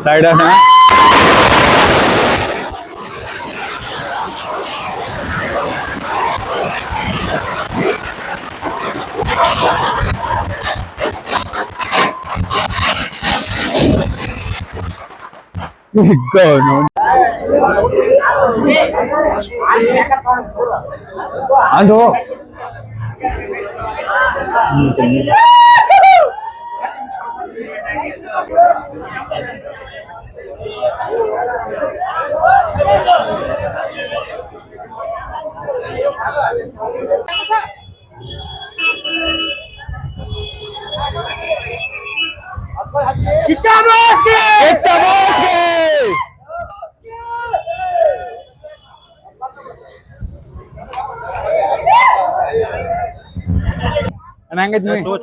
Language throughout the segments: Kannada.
साइड है अंदो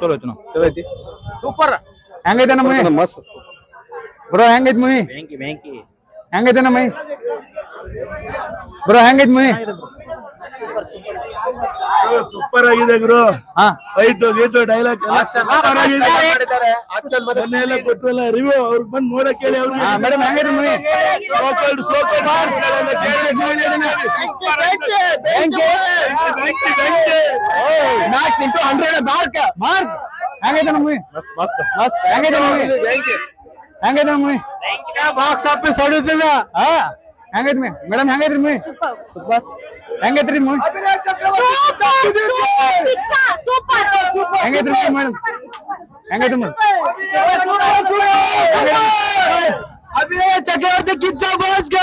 चलो चलो सूपर ಹೆಂಗೈತೆ ನಮ್ಮ ಮೂವಿ ಮಸ್ತ್ ಬ್ರೋ ಹೆಂಗೈತೆ ಮೂವಿ ಬೆಂಕಿ ಹೆಂಗೈತೆ ನಮ್ಮ ಮೂವಿ ಬ್ರೋ ಹೆಂಗೈತೆ ಮೂವಿ ಸೂಪರ್ ಆಗಿದೆ ಗುರು ಫೈಟ್ ಗೀಟ್ ಡೈಲಾಗ್ ಎಲ್ಲ ಕೊಟ್ಟರಲ್ಲ ರಿವ್ಯೂ ಅವ್ರಿಗೆ ಬಂದು ನೋಡಕ್ ಹೇಳಿ ಅವ್ರಿಗೆ ಮೇಡಮ್ ಹೆಂಗೈತೆ ಮೂವಿ ಮ್ಯಾಕ್ಸ್ ಇಂಟು 100 ಮಾರ್ಕ್ ಹೆಂಗೈತೆ ನಮ್ಮ ಮೂವಿ ಮಸ್ತ್ ಮಸ್ತ್ ಮಸ್ತ್ ಹೆಂಗೈತೆ ಮೂವಿ ಹೆಂಗೈತೆ ನಮ್ಮ ಮೂವಿ ಬಾಕ್ಸ್ ಆಫೀಸ್ ಹೊಡಿತಿಲ್ಲ ಹೆಂಗೈತೆ ಮೇಡಮ್ ಹೆಂಗೈತ್ರಿ ಮೂವಿ ಸೂಪರ್ ಹೆಂಗೈತ್ರಿ ಮೂವಿ ಹೆಂಗೈತ್ರಿ ಮೇಡಮ್ ಹೆಂಗೈತೆ ಮೂವಿ अबे चक्रवर्ती किच्चा बॉस के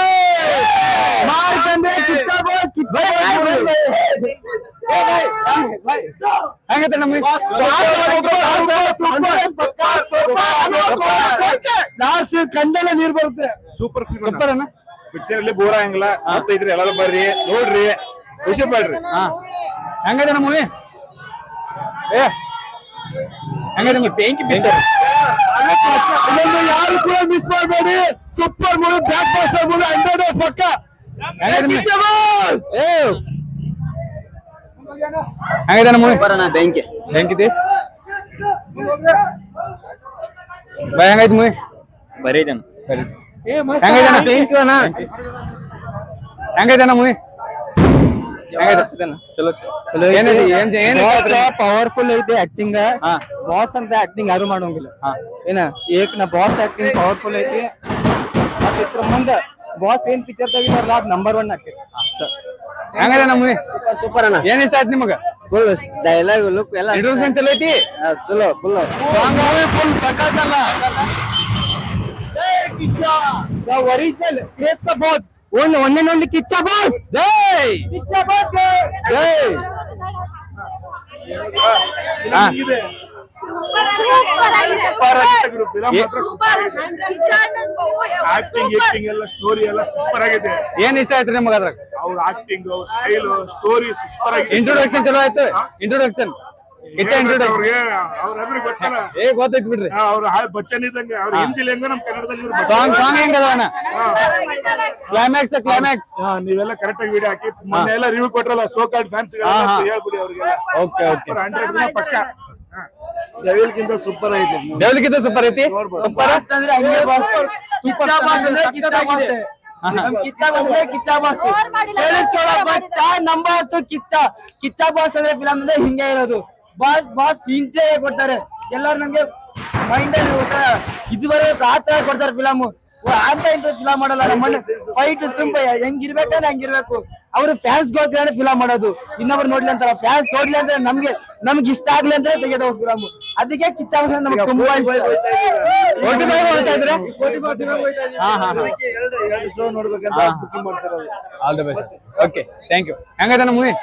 मार कंदे किच्चा बॉस भाई ಹೆಂಗೈತೆ ನಮ್ಮ ಲಾಸ್ಟ್ ಕಂಡಲ್ಲ ನೀರು ಬರುತ್ತೆ ಸೂಪರ್ ಸೂಪರ್ ಅಣ್ಣ ಪಿಕ್ಚರ್ ಅಲ್ಲಿ ಬೋರ್ ಆಗಂಗಿಲ್ಲ ಮಸ್ತ್ ಐತ್ರಿ ಎಲ್ಲರೂ ಬರ್ರಿ ನೋಡ್ರಿ ಖುಷಿ ಪಡ್ರಿ ಹೆಂಗೈತೆ ನಮ್ಮ ಮೂವಿ ಏ ಹೆಂಗೈತೆ ಬೆಂಕಿ ಪಿಕ್ಚರ್ ಯಾರು ಕೂಡ ಮಿಸ್ ಮಾಡಬೇಡಿ super movie blockbuster movie 100 days ಪಕ್ಕ ಹೆಂಗೈತೆ ನಮ್ಮ ಮೂವಿ ಬರೋಣ ಬೆಂಕಿ ಬೆಂಕಿತಿ ಬೈ ಹೆಂಗೈತೆ ಮೂವಿ ಬರೀ ಜನ ಹೆಂಗೈತೆ ಬೆಂಕಿ ಅಣ್ಣ ಹೆಂಗೈತೆ ಮೂವಿ ಚಲೋ ಪವರ್ಫುಲ್ ಐತೆ ಆಕ್ಟಿಂಗ್ ಬಾಸ್ ಅಂತ ಆಕ್ಟಿಂಗ್ ಯಾರು ಮಾಡೋಂಗಿಲ್ಲ ಏನ ಏಕ್ ಬಾಸ್ ಆಕ್ಟಿಂಗ್ ಪವರ್ಫುಲ್ ಐತಿ ಮತ್ತೆ ಇದ್ರ ಮುಂದೆ ಬಾಸ್ ಏನ್ ಪಿಕ್ಚರ್ ತೆಗಿತಾರಲ್ಲ ಅದ್ ನಂಬರ್ 1 ಆಕೈತಿ ಹೆಂಗೈತೆ ನಮ್ಮ ಮೂವಿ ಸೂಪರ್ ಅಣ್ಣ ಏನ್ ಇಷ್ಟ ಆಯ್ತು ನಿಮಗ ಫುಲ್ ಡೈಲಾಗ್ ಲುಕ್ ಎಲ್ಲ ಇಂಟ್ರೊಡಕ್ಷನ್ ಚಲೋ ಐತಿ ಚಲೋ ಫುಲ್ ಸಾಂಗ್ ಫುಲ್ ಸಕ್ಕತ್ತಲ್ಲ ಒರಿಜಿನಲ್ ಕ್ರೇಸ್ का boss one and only Kichcha boss ಜೈ किच्चा बॉस ಜೈ ಆಕ್ಟಿಂಗ್ ಎಲ್ಲ ಸ್ಟೋರಿ ಎಲ್ಲ ಸೂಪರ್ ಆಗಿದೆ ಏನ್ ಇಷ್ಟ ಆಯ್ತು ನಿಮಗ ಅದ್ರಾಗ ಅವ್ರ ಆಕ್ಟಿಂಗ್ ಸ್ಟೈಲ್ ಸ್ಟೋರಿ ಸೂಪರ್ ಆಗಿದೆ ಇಂಟ್ರೊಡಕ್ಷನ್ ಚಲೋ ಆಯ್ತು ಇಂಟ್ರೊಡಕ್ಷನ್ ಅವ್ರಿಗೆ ಅವ್ರ ಅಂದ್ರೆ ಗೊತ್ತಲ್ಲ ಏ ಗೊತ್ತೈತ್ ಬಿಡ್ರಿ ಅವ್ರ ಬಚ್ಚನ್ ಇದ್ದಂಗೆ ಅವ್ರ ಹಿಂದಿಲಿ ಹೆಂಗ ನಮ್ ಕನ್ನಡದಲ್ಲಿ ಸಾಂಗ್ ಹೆಂಗದವನ ಕ್ಲೈಮ್ಯಾಕ್ಸ್ ನೀವೆಲ್ಲ ಕರೆಕ್ಟ್ ಆಗಿ ವಿಡಿಯೋ ಹಾಕಿ ಮೊನ್ನೆ ಎಲ್ಲ ರಿವ್ಯೂ ಕೊಟ್ರಲ್ಲ ಸೋ ಕಾಲ್ಡ್ ಫ್ಯಾನ್ಸ್ ಹೇಳ್ಬಿಡಿ ಅವ್ರಿಗೆ ಓಕೆ 100 ದಿನ ಪಕ್ಕ ಡೆವಿಲ್ಗಿಂತ ಸೂಪರ್ ಐತಿ ಡೆವಿಲ್ಗಿಂತ ಸೂಪರ್ ಐತಿ ಸೂಪರ್ ಅಂದ್ರೆ ಹಂಗೆ ಬಾಸ್ ಕಿಚ್ಚಾ ಬಾಸ್ ಅಂದ್ರೆ ಕಿಚ್ಚಾ ಬಾಸ್ ಕಿಚ್ಚಾ ಬಾಸ್ ಅಂದ್ರೆ ಕಿಚ್ಚಾ ಬಾಸ್ ಕೇಳಿಸ್ಕೊಳ್ಳೋ ಬಚ್ಚ ನಂಬರ್ಸ್ ಕಿಚ್ಚಾ ಬಾಸ್ ಅಂದ್ರೆ ಫಿಲಂ ಅಂದ್ರೆ ಹಿಂಗೆ ಇರೋದು ಬಾಸ್ ಇಂಟ್ರೇ ಕೊಡ್ತಾರೆ ಎಲ್ಲರೂ ನಮ್ಗೆ ಮೈಂಡ್ ಅಲ್ಲಿ ಇದುವರೆಗೂ ಆತರ ಕೊಡ್ತಾರೆ ಫಿಲಮ್ ಅಂತ ಇಂತ ಫಿಲಮ್ ಮಾಡಲ್ಲ ನಮ್ಮ ಫೈಟ್ ಸುಂಬ ಹೆಂಗಿರ್ಬೇಕಂದ್ರೆ ಹಂಗಿರ್ಬೇಕು ಅವ್ರು ಫ್ಯಾನ್ಸ್ ಗೋಸ್ಕರ ಫಿಲಂ ಮಾಡೋದು ಇನ್ನೊಬ್ರು ನೋಡ್ಲಿ ಅಂತಾರ ಫ್ಯಾನ್ಸ್ ನೋಡ್ಲಿ ಅಂದ್ರೆ ನಮ್ಗೆ ಇಷ್ಟ ಆಗ್ಲಿ ಅಂದ್ರೆ ತೆಗೆದವ್ ಫಿಲಮ್ ಅದಕ್ಕೆ ಕಿಚ್ಚ ನಮ್ಗೆ ತುಂಬಾ ನೋಡ್ಬೇಕಂತ ಬುಕಿಂಗ್ ಮಾಡ್ಸಿರೋದು all the best okay thank you ಹೆಂಗದ ನಮ್ಮ ಮೂವಿ